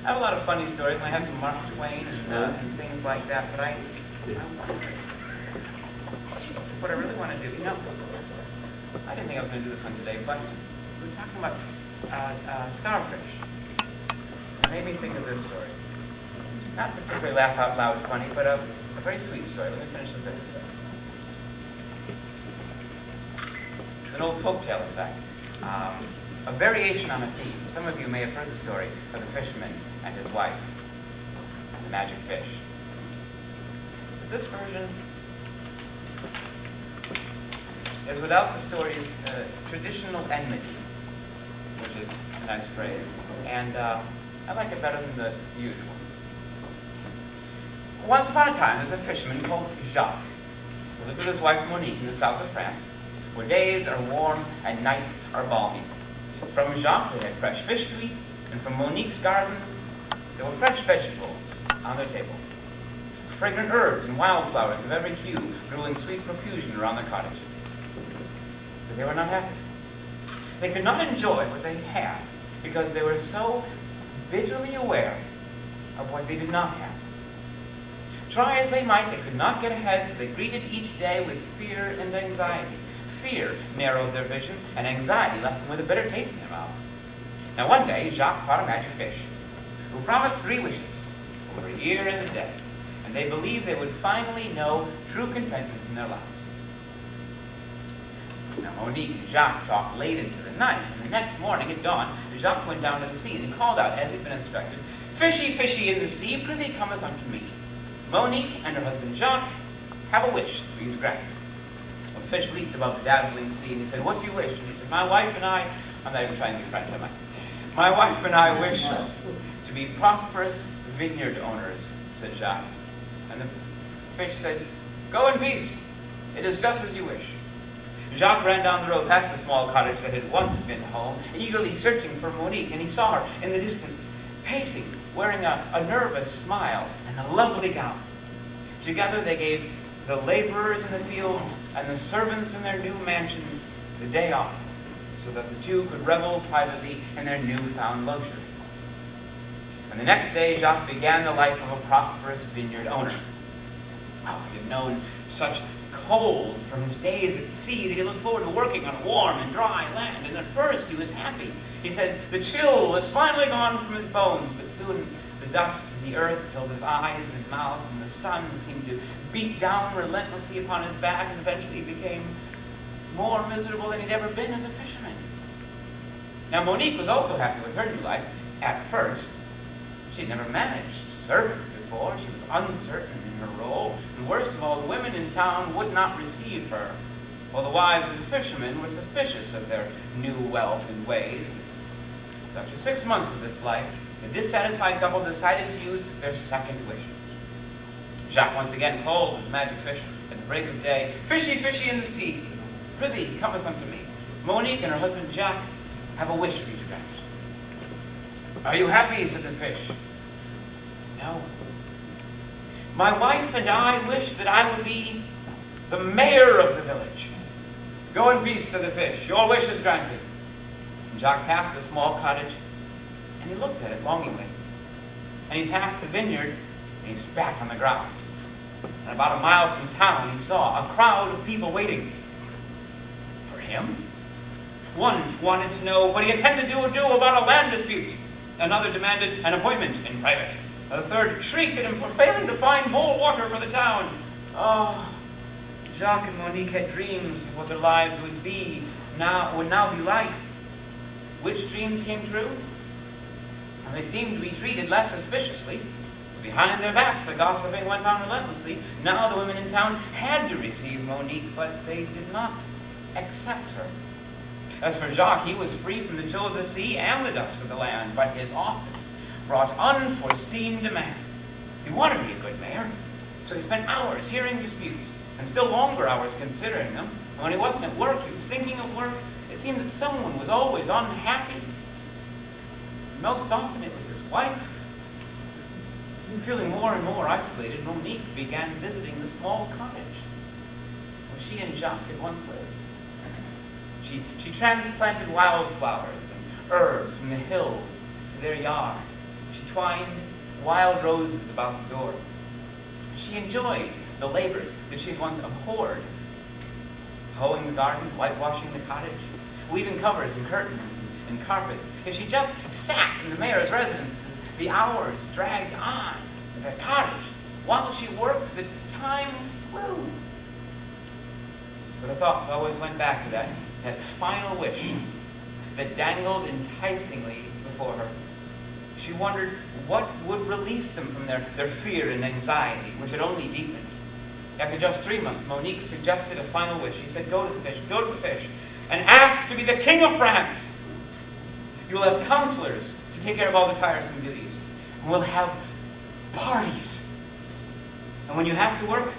I have a lot of funny stories, and I have some Mark Twain and things like that, but what I really want to do, I didn't think I was going to do this one today, but we're talking about starfish. It made me think of this story. Not particularly laugh out loud funny, but a very sweet story. Let me finish with this. It's an old folk tale, in fact. A variation on a theme. Some of you may have heard the story of the fisherman and his wife, the magic fish. But this version is without the story's traditional enmity, which is a nice phrase, and I like it better than the usual. Once upon a time, there was a fisherman called Jacques, who lived with his wife Monique in the south of France, where days are warm and nights are balmy. From Jacques, they had fresh fish to eat, and from Monique's gardens, there were fresh vegetables on their table. Fragrant herbs and wildflowers of every hue grew in sweet profusion around their cottage. But they were not happy. They could not enjoy what they had because they were so vigilantly aware of what they did not have. Try as they might, they could not get ahead, so they greeted each day with fear and anxiety. Fear narrowed their vision, and anxiety left them with a bitter taste in their mouths. Now one day, Jacques caught a magic fish, who promised 3 wishes over a year and a day, and they believed they would finally know true contentment in their lives. Now Monique and Jacques talked late into the night, and the next morning at dawn, Jacques went down to the sea, and he called out, as he'd been instructed, "Fishy, fishy in the sea, prithee cometh unto me. Monique and her husband Jacques have a wish for you to grant." Well, the fish leaped above the dazzling sea, and he said, "What do you wish?" And he said, "My wife and I," I'm not even trying to be French, am I? "My wife and I wish to be prosperous vineyard owners," said Jacques. And the fish said, "Go in peace. It is just as you wish." Jacques ran down the road past the small cottage that had once been home, eagerly searching for Monique, and he saw her in the distance, pacing, wearing a nervous smile and a lovely gown. Together they gave the laborers in the fields and the servants in their new mansion the day off, so that the two could revel privately in their newfound luxuries. And the next day, Jacques began the life of a prosperous vineyard owner. Oh, he had known such cold from his days at sea that he looked forward to working on warm and dry land, and at first he was happy. He said the chill was finally gone from his bones, but soon the dust and the earth filled his eyes and mouth, and the sun seemed to beat down relentlessly upon his back, and eventually he became more miserable than he'd ever been as a fisherman. Now Monique was also happy with her new life at first. She'd never managed servants before. She was uncertain in her role, and worst of all, the women in town would not receive her, while the wives of the fishermen were suspicious of their new wealth and ways. So after 6 months of this life, the dissatisfied couple decided to use their second wish. Jacques once again called the magic fish at the break of day, "Fishy, fishy in the sea, prithee cometh unto me. Monique and her husband Jacques have a wish for you to grant." "Are you happy?" said the fish. "No. My wife and I wish that I would be the mayor of the village." "Go in peace," said the fish. "Your wish is granted." And Jacques passed the small cottage, and he looked at it longingly. And he passed the vineyard, and he spat on the ground. And about a mile from town, he saw a crowd of people waiting for him. One wanted to know what he intended to do about a land dispute. Another demanded an appointment in private. A third shrieked at him for failing to find more water for the town. Oh, Jacques and Monique had dreams of what their lives would now be like. Which dreams came true? Well, they seemed to be treated less suspiciously. Behind their backs, the gossiping went on relentlessly. Now the women in town had to receive Monique, but they did not accept her. As for Jacques, he was free from the chill of the sea and the dust of the land, but his office brought unforeseen demands. He wanted to be a good mayor, so he spent hours hearing disputes, and still longer hours considering them. And when he wasn't at work, he was thinking of work. It seemed that someone was always unhappy. Most often it was his wife. Feeling more and more isolated, Monique began visiting the small cottage where she and Jacques had once lived. She transplanted wildflowers and herbs from the hills to their yard. She twined wild roses about the door. She enjoyed the labors that she had once abhorred, hoeing the garden, whitewashing the cottage, weaving covers and curtains and carpets. If she just sat in the mayor's residence, the hours dragged on in the cottage. While she worked, the time flew. But her thoughts always went back to that final wish that dangled enticingly before her. She wondered what would release them from their fear and anxiety, which had only deepened. After just 3 months, Monique suggested a final wish. She said, go to the fish, and ask to be the king of France. You will have counselors to take care of all the tiresome duties. And we'll have parties. And when you have to work,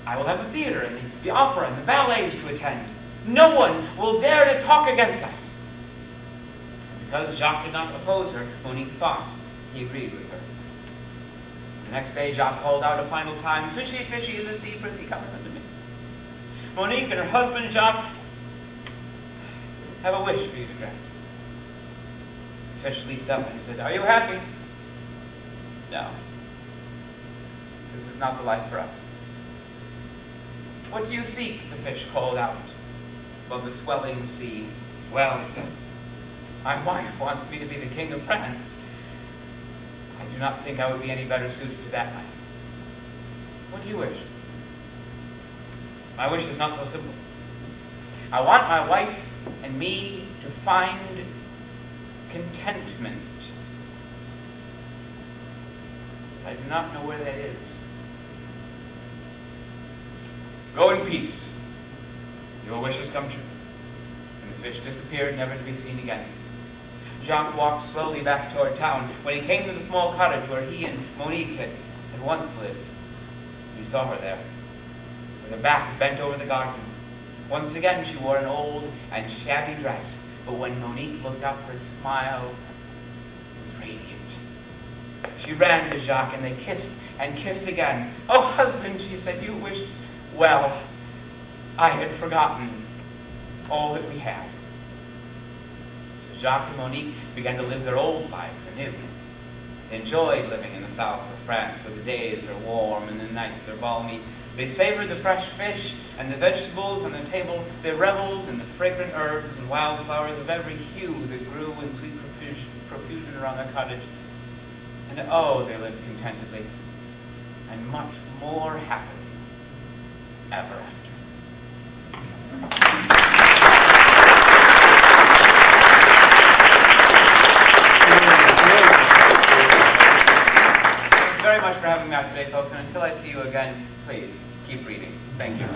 I will have the theater and the opera and the ballets to attend. No one will dare to talk against us. Because Jacques did not oppose her, Monique thought he agreed with her. The next day, Jacques called out a final time, "Fishy, fishy in the sea, prithee come unto me." Monique and her husband, Jacques, have a wish for you to grant. The fish leaped up and he said, "Are you happy?" "No. This is not the life for us." "What do you seek?" the fish called out above the swelling sea. "Well," he said, "my wife wants me to be the king of France. I do not think I would be any better suited to that life. What do you wish?" "My wish is not so simple. I want my wife and me to find contentment. I do not know where that is." "Go in peace. Your wish has come true." And the fish disappeared, never to be seen again. Jacques walked slowly back toward town. When he came to the small cottage where he and Monique had once lived, he saw her there, with her back bent over the garden. Once again she wore an old and shabby dress, but when Monique looked up, her smile was radiant. She ran to Jacques, and they kissed and kissed again. "Oh, husband," she said, "you wished well. I had forgotten all that we had." Jacques and Monique began to live their old lives anew. They enjoyed living in the south of France, where the days are warm and the nights are balmy. They savored the fresh fish and the vegetables on the table. They reveled in the fragrant herbs and wildflowers of every hue that grew in sweet profusion around their cottage. And oh, they lived contentedly and much more happily ever after. Very much for having me out today, folks, and until I see you again, please keep reading. Thank you.